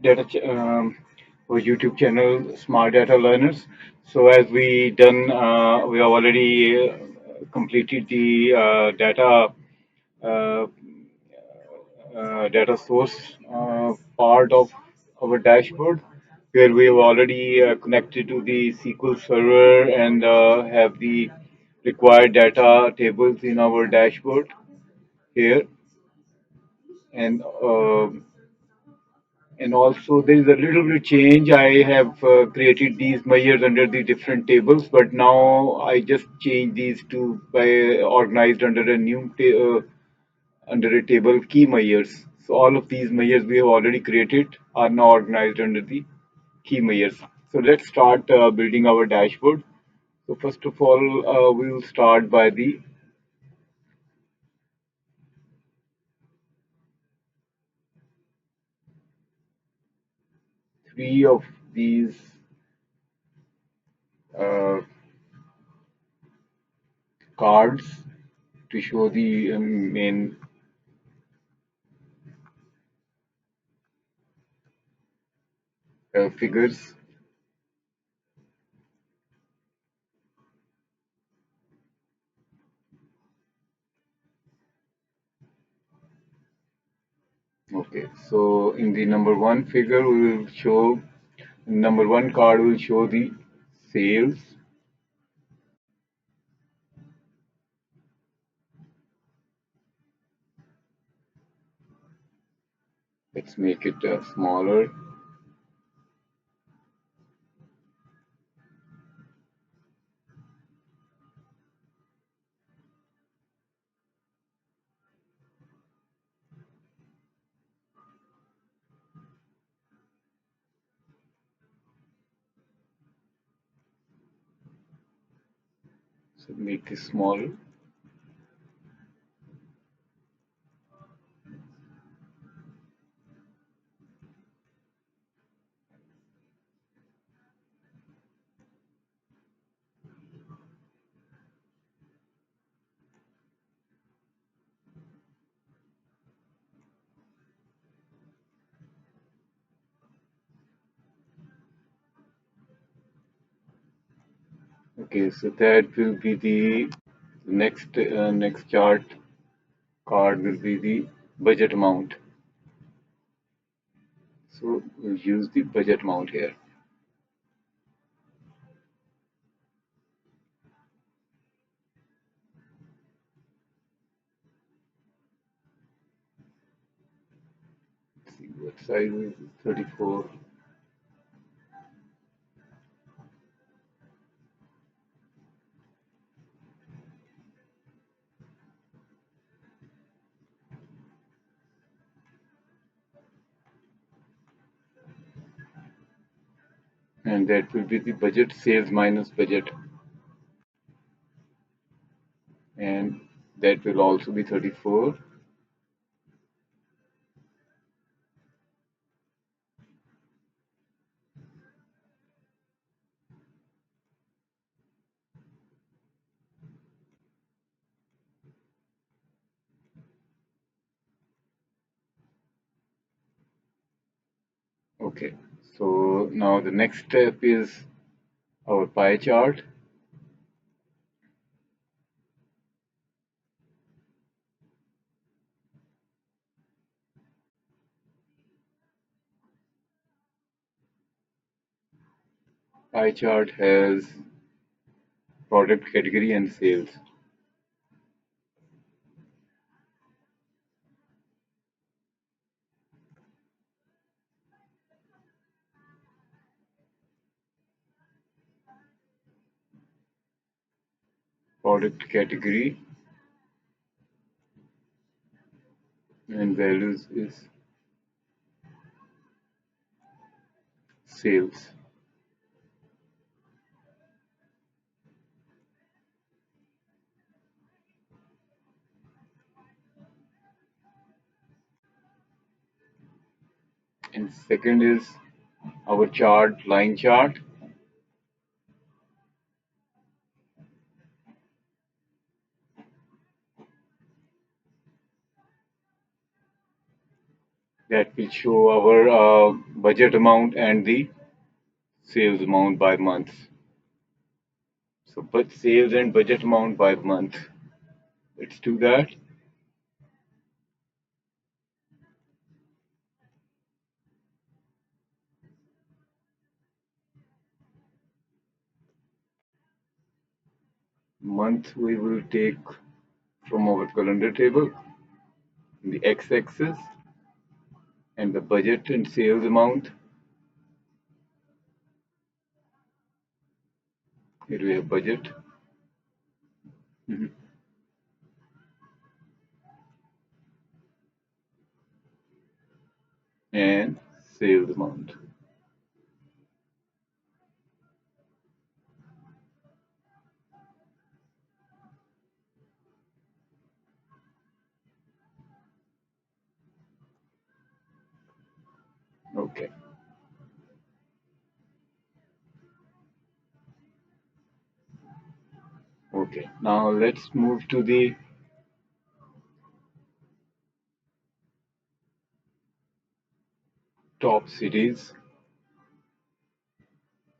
data our YouTube channel, Smart Data Learners. So as we have already completed the uh, data source part of our dashboard, where we have already connected to the SQL Server and have the required data tables in our dashboard here, and also there is a little bit change. I have created these measures under the different tables, but now I just change these to by organized under a under a table key measures. So all of these measures we have already created are now organized under the key measures. So let's start building our dashboard. So first of all, we will start by the three of these uh, cards to show the main figures. Okay, so in the number one figure, we will show number one card will show the sales. Let's make it smaller. So make this smaller. Okay, so that will be the next chart card will be the budget amount. So we'll use the budget amount here. Let's see what size is 34, and that will be the budget sales minus budget, and that will also be 34. Okay, so now the next step is our pie chart. Pie chart has product category and sales. Product category and values is sales. And second is our chart, line chart. That will show our budget amount and the sales amount by month. So, but sales and budget amount by month. Let's do that. Month we will take from our calendar table, the x-axis, and the budget and sales amount. Here we have budget. Mhm. And sales amount. Okay. Okay. Now let's move to the top cities.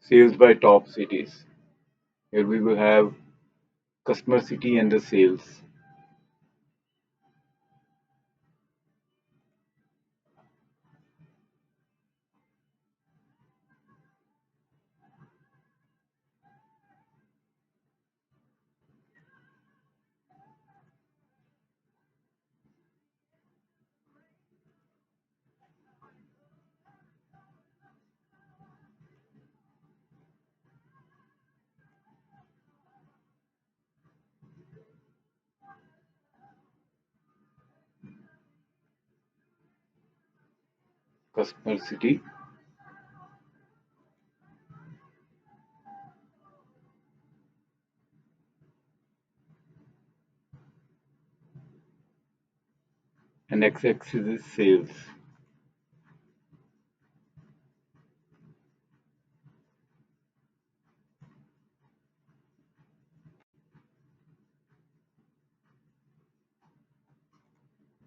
Sales by top cities. Here we will have customer city and the sales. Customer city and x-axis is sales.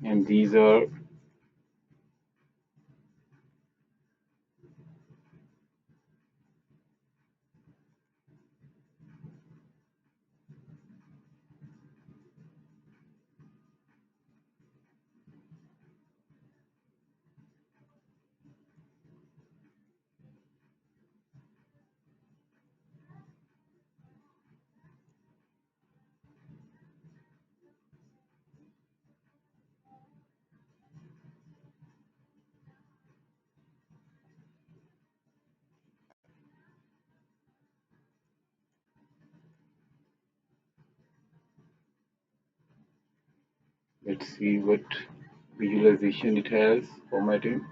And these are let's see what visualization it has, formatting.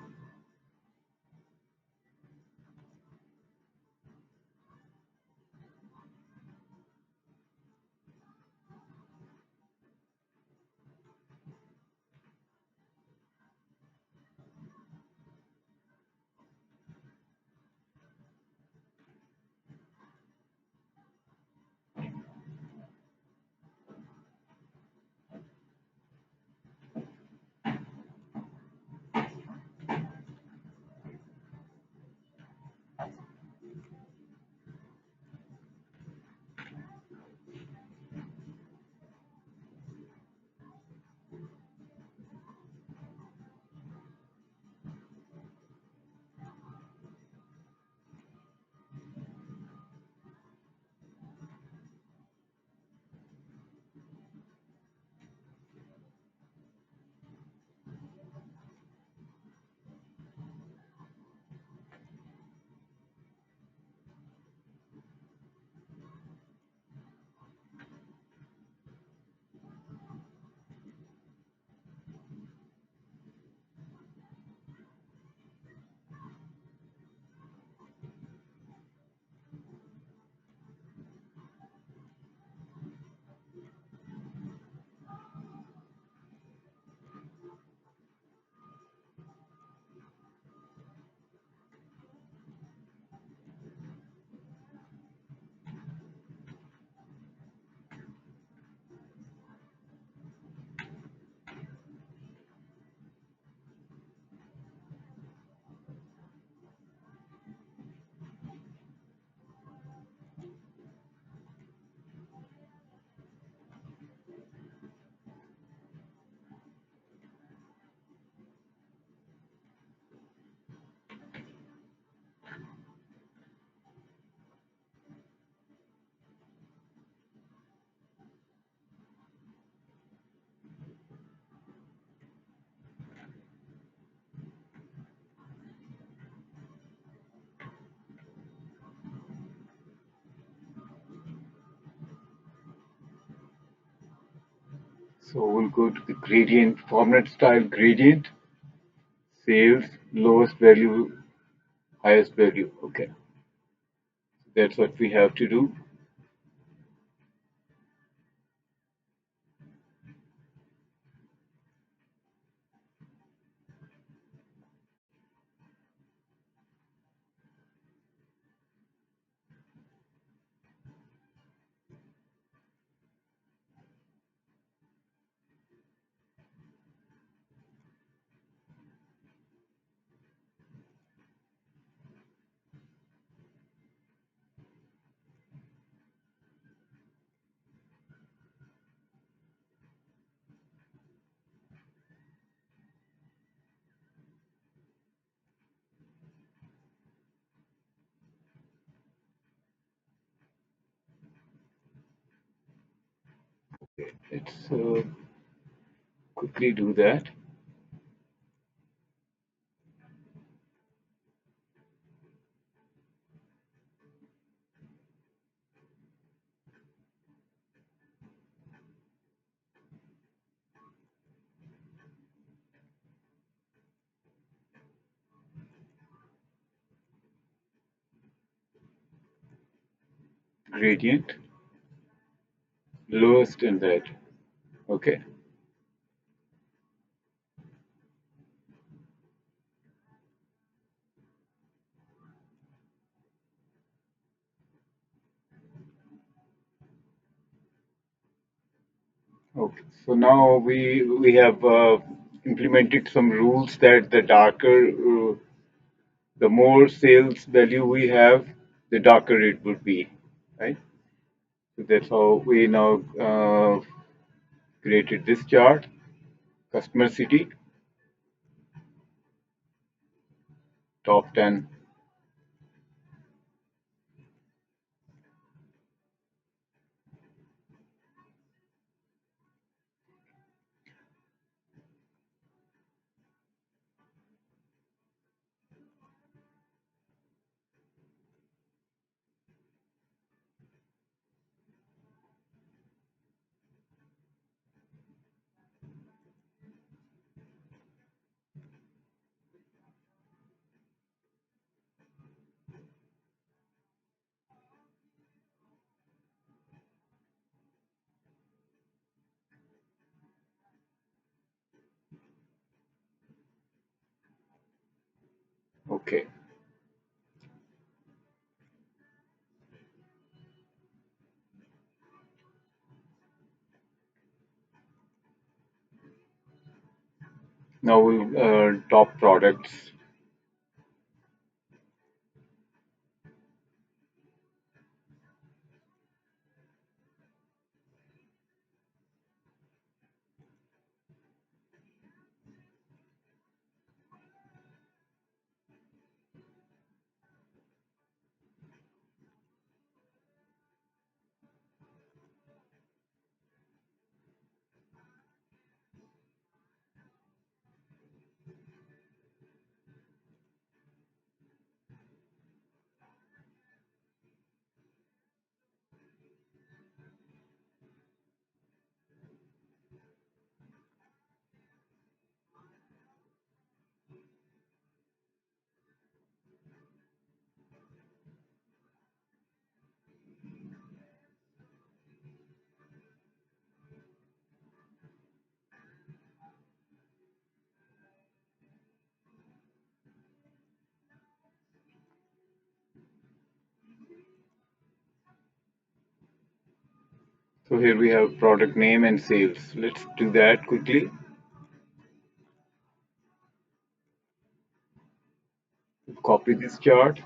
So we'll go to the gradient, format style gradient, sales, lowest value, highest value. Okay, that's what we have to do. Let's quickly do that. Gradient, lowest and that. Okay, okay. So now we have implemented some rules that the more sales value we have, the darker it would be, right? So that's how we now created this chart, customer city, top 10. Okay, now we'll top products. So here we have product name and sales. Let's do that quickly. Copy this chart,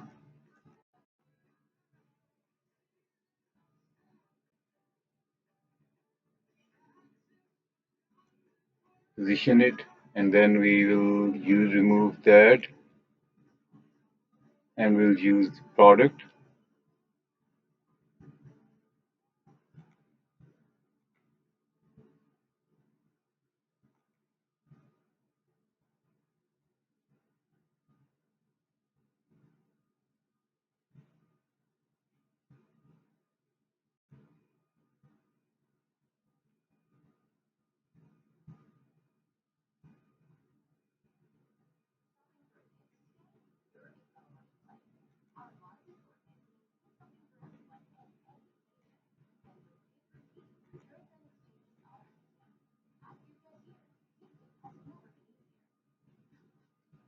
position it, and then we will use remove that, and we'll use product.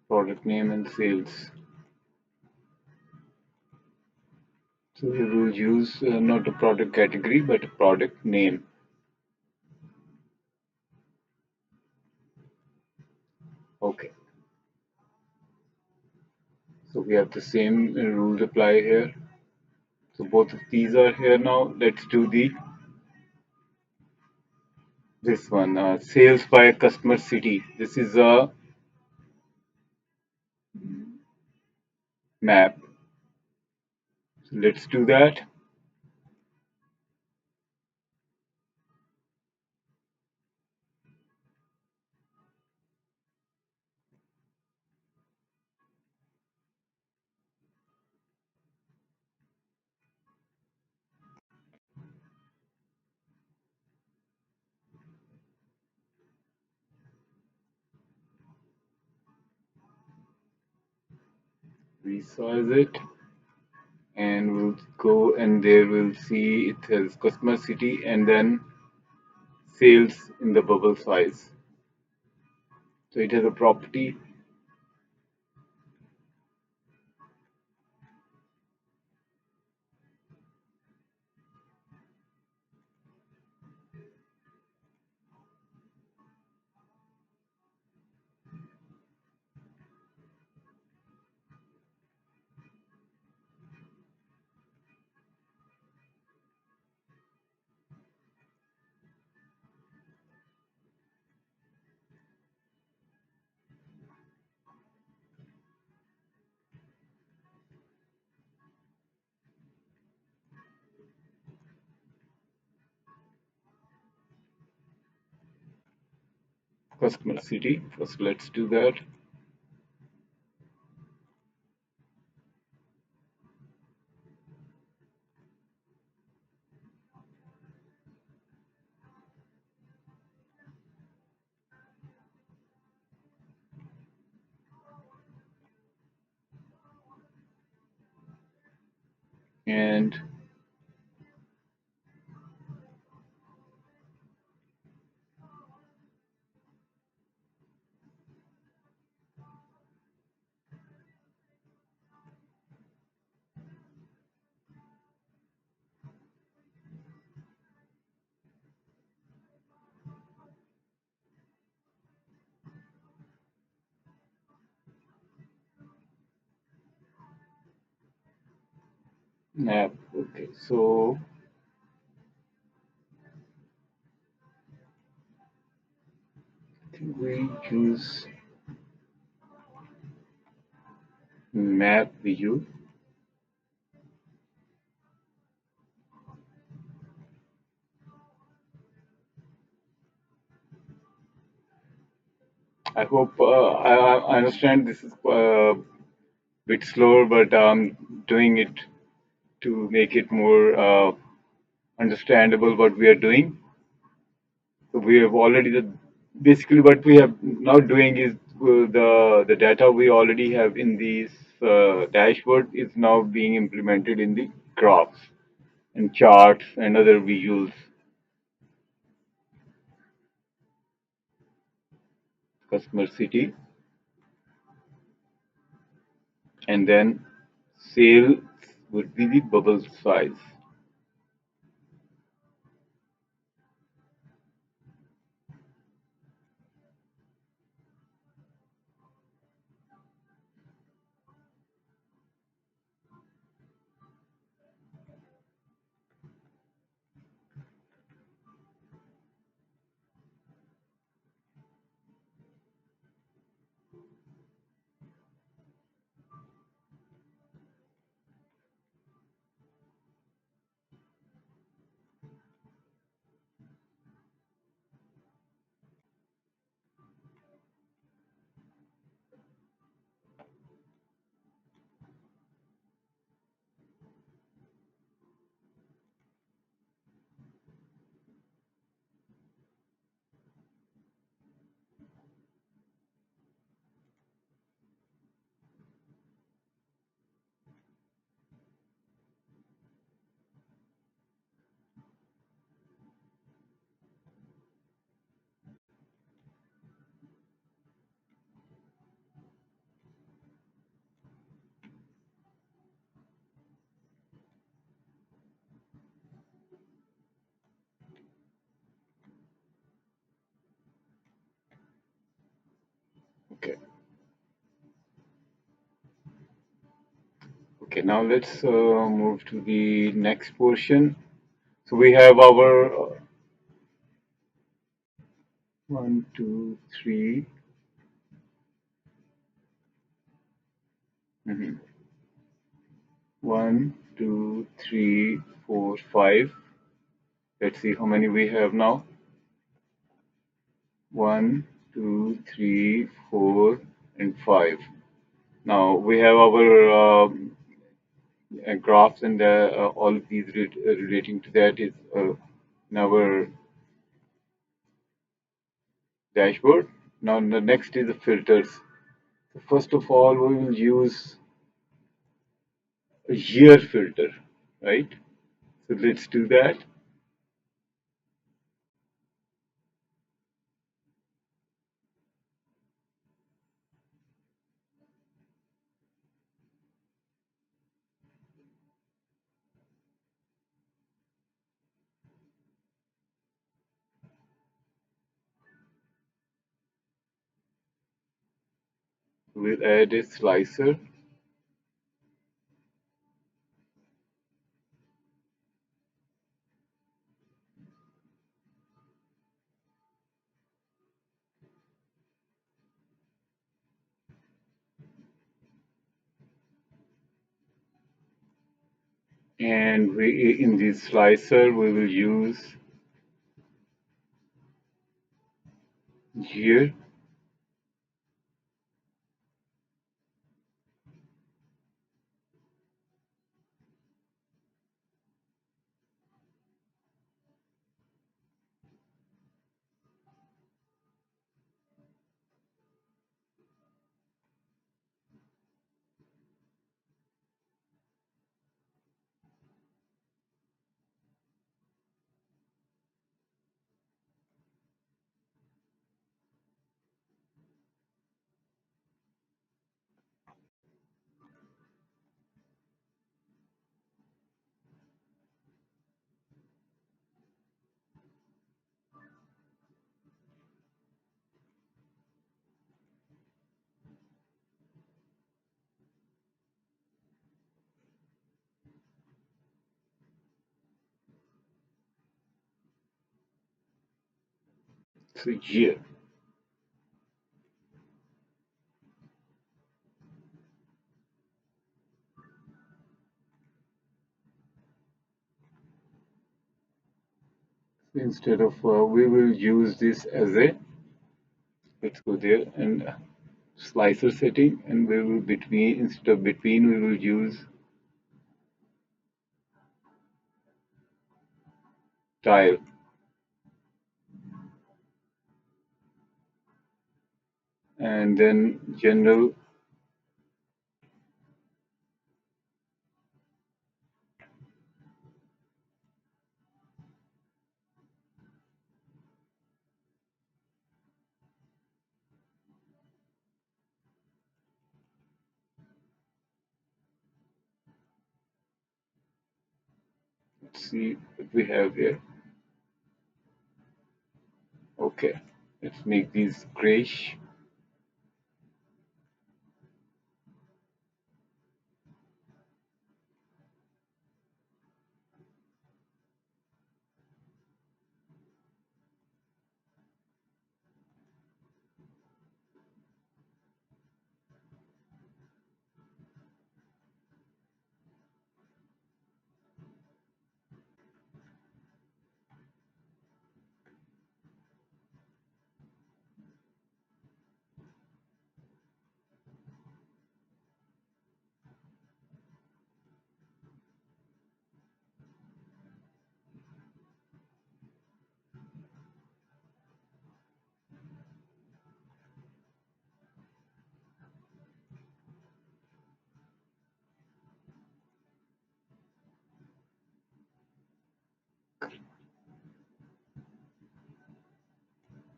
product name and sales. So we will use not a product category but a product name. Okay, so we have the same rules apply here. So both of these are here now. Let's do the this one, sales by customer city. This is a map. So let's do that. Resize it, and we'll go and there we'll see it has customer city and then sales in the bubble size. So it has a property customer city. First, let's do that. And map. Okay, so I think we use map view. I hope I understand this is a bit slower, but I'm doing it to make it more understandable what we are doing. So we have already basically what we have now doing is the data we already have in this dashboard is now being implemented in the graphs and charts and other visuals. Customer city and then sales would be the bubble size. Okay, now let's move to the next portion. So we have our 1, 2, 3. Mhm. 1, 2, 3, 4, 5. Let's see how many we have now. 1, 2, 3, 4, and 5. Now we have our graphs, and all of these relating to that is in our dashboard. Now the next is the filters. So first of all, we will use a year filter, right? So let's do that. We'll add a slicer, and we in this slicer we will use year. So year. So instead of we will use this as a, let's go there, and slicer setting, and we will between, instead of between, we will use tile, and then general. Let's see what we have here. Okay, let's make these grayish.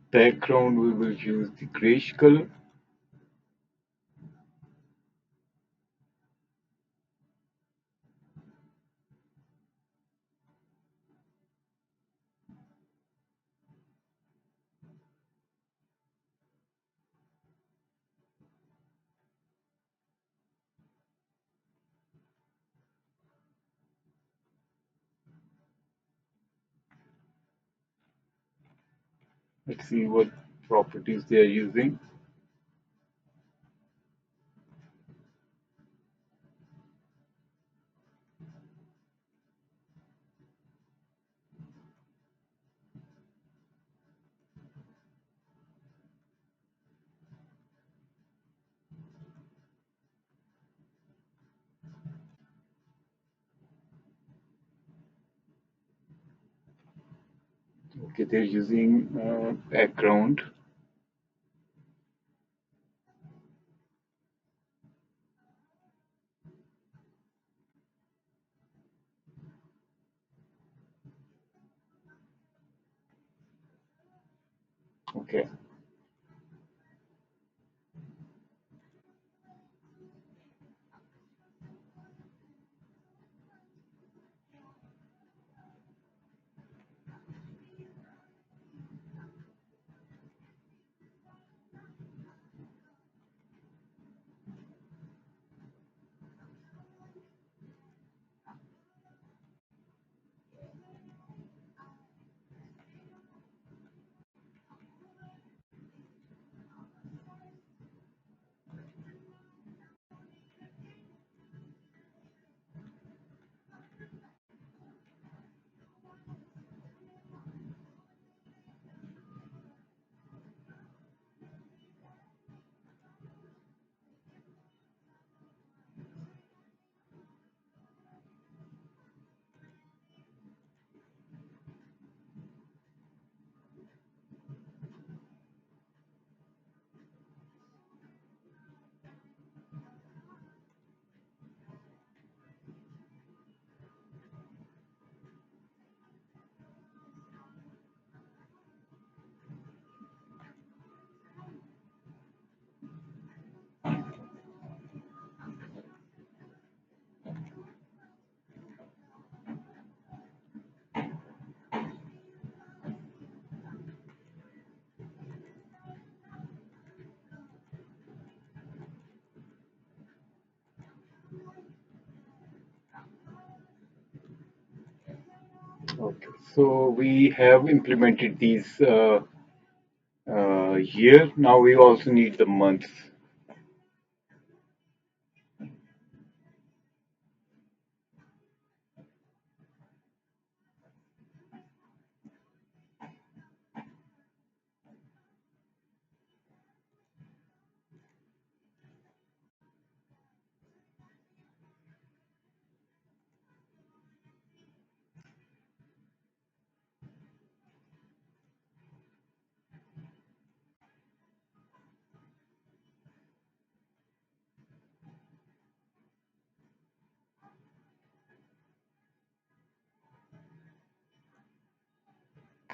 Background, we will use the grayish color. Let's see what properties they are using. Okay, they're using background. Okay. Okay. So we have implemented these year. Now we also need the months.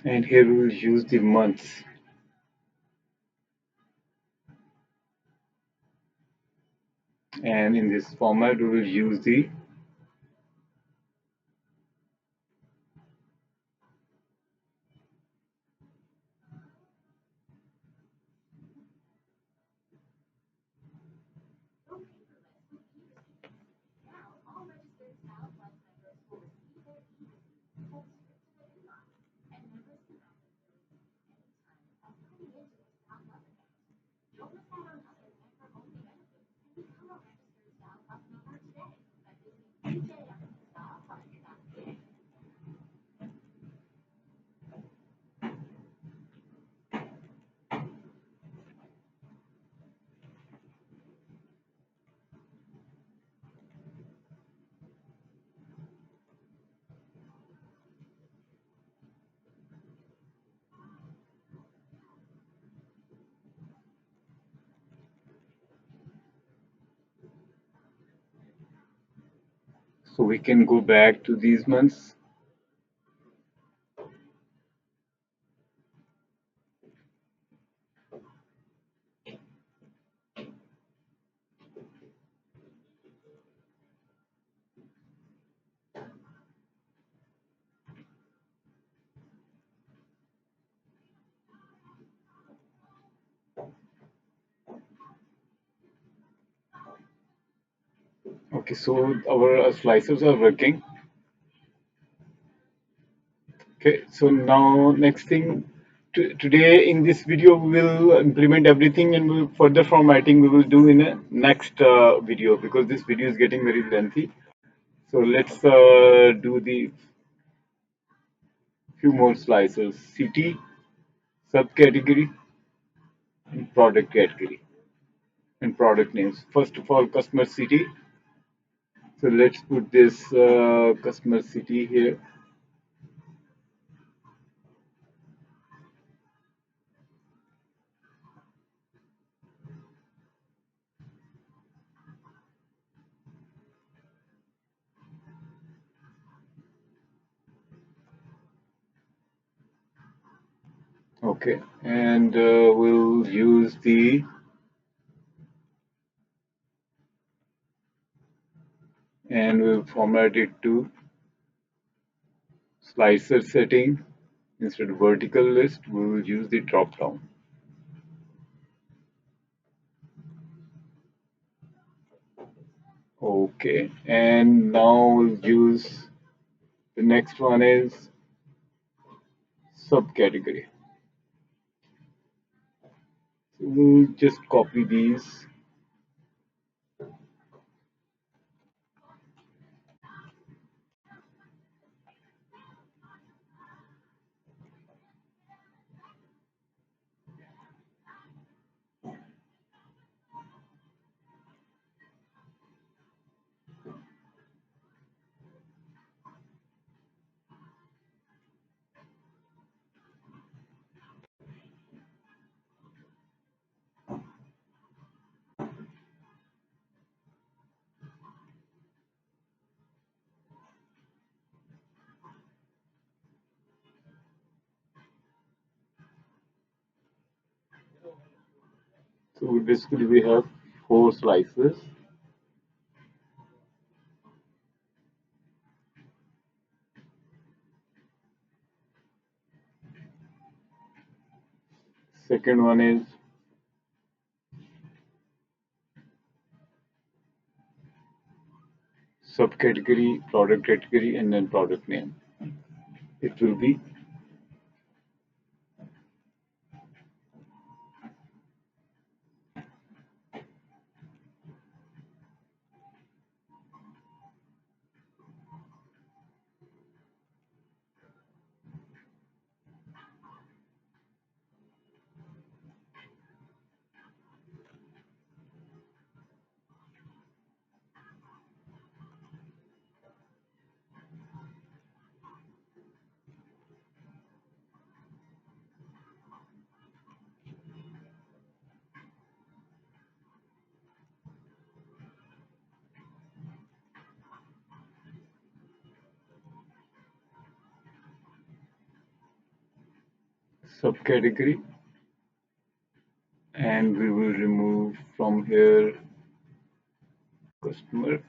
And here we will use the months. And in this format, we will use the. So we can go back to these months. Okay, so our slicers are working. Okay, so now next thing Today in this video we will implement everything, and further formatting we will do in a next video, because this video is getting very lengthy. So let's do the few more slices: city, subcategory, and product category, and product names. First of all, customer city. So let's put this customer city here. Okay, and we'll use the, and we'll format it to slicer setting. Instead of vertical list, we will use the drop down. Okay, and now we'll use the next one is subcategory. So we'll just copy these. So basically we have four slices. Second one is subcategory, product category, and then product name. It will be subcategory, and we will remove from here customer,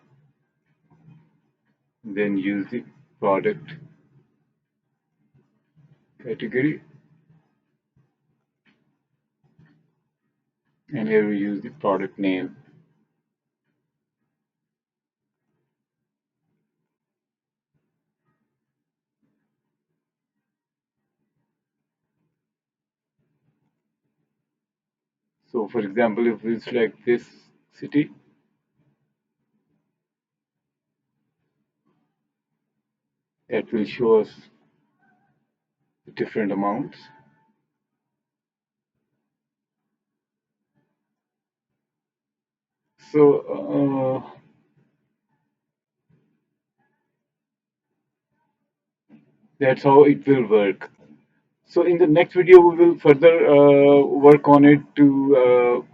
then use the product category, and here we use the product name. So for example, if we select this city, that will show us the different amounts. So that's how it will work. So in the next video, we will further work on it to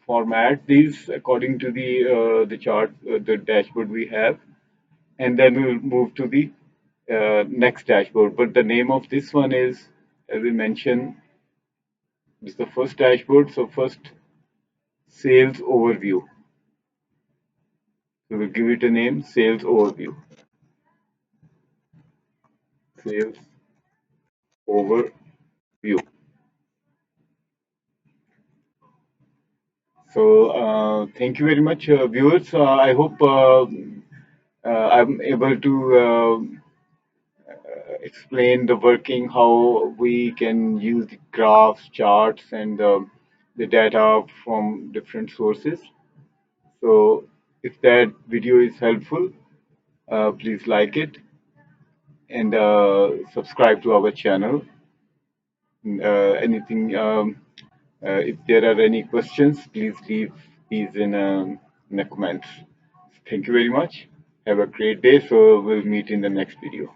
format these according to the chart, the dashboard we have, and then we will move to the next dashboard. But the name of this one is, as we mentioned, this is the first dashboard. So first, sales overview. We will give it a name, sales overview. Sales overview. So thank you very much, viewers. I hope I'm able to explain the working, how we can use the graphs, charts, and the data from different sources. So if that video is helpful, please like it and subscribe to our channel. Anything, if there are any questions, please leave these in the comments. Thank you very much. Have a great day. So we'll meet in the next video.